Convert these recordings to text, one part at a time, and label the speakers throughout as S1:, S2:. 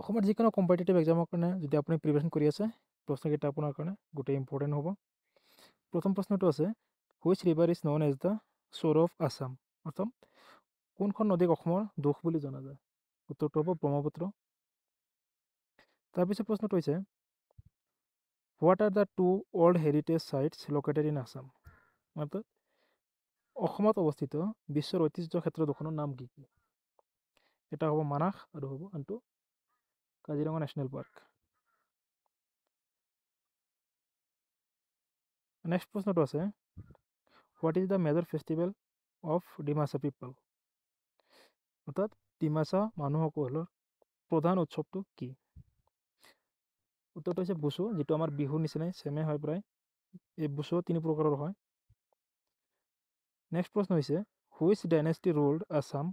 S1: অসমৰ যিকোনো কম্পিটিটিভ এক্সামৰ কাৰণে যদি আপুনি প্ৰিপাৰেশ্যন কৰি আছে প্ৰশ্নকেইটা আপোনাৰ কাৰণে গোটেই ইম্পৰ্টেণ্ট হ'ব। প্ৰথম প্ৰশ্নটো আছে which river is known as the sorrow of Assam, অৰ্থাৎ কোনখন নদীক অসমৰ দুখ বুলি জনা যায়? উত্তৰটো হ'ব ব্ৰহ্মপুত্ৰ। তাৰপিছত প্ৰশ্নটো হৈছে what are the two world heritage sites located in Assam, অৰ্থাৎ অসমত অৱস্থিত বিশ্বৰ ঐতিহ্য ক্ষেত্ৰ দুখনৰ নাম কি কি? এটা হ'ব মানাস আৰু হ'ব আনটো কাজিৰঙা নেশ্যনেল পাৰ্ক। নেক্সট প্ৰশ্নটো আছে what is the major festival of Dimasa people, অৰ্থাৎ ডিমাচা মানুহসকলৰ প্ৰধান উৎসৱটো কি? উত্তৰটো হৈছে বুচু, যিটো আমাৰ বিহুৰ নিচিনাই ছেমে হয় প্ৰায়। এই বুচু 3 প্ৰকাৰৰ হয়। নেক্সট প্ৰশ্ন হৈছে which dynasty ruled Assam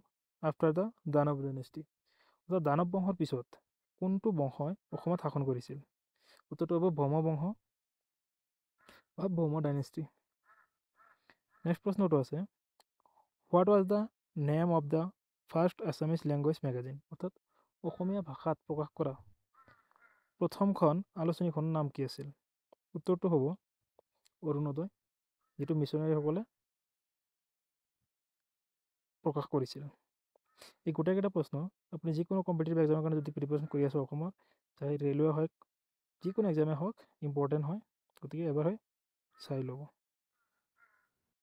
S1: after the Danava dynasty, অৰ্থাৎ দানৱ বংশৰ পিছত কোনটো বংশই অসমত শাসন কৰিছিল? উত্তৰটো হ'ব ভৌম বংশ বা ভৌম ডাইনেষ্টি। নেক্সট প্ৰশ্নটো আছে what was the name of the first Assamese language magazine, অৰ্থাৎ অসমীয়া ভাষাত প্ৰকাশ কৰা প্ৰথমখন আলোচনীখনৰ নাম কি আছিল? উত্তৰটো হ'ব অৰুণোদয়, যিটো মিছনাৰীসকলে প্ৰকাশ কৰিছিল। এই গোটেইকেইটা প্ৰশ্ন আপুনি যিকোনো কম্পিটিটিভ এক্সামৰ কাৰণে যদি প্ৰিপাৰেশ্যন কৰি আছে অসমৰ, চাই ৰেলৱে হওক যিকোনো এক্সামে হওক ইম্পৰ্টেণ্ট হয়, গতিকে এবাৰ হয় চাই ল'ব।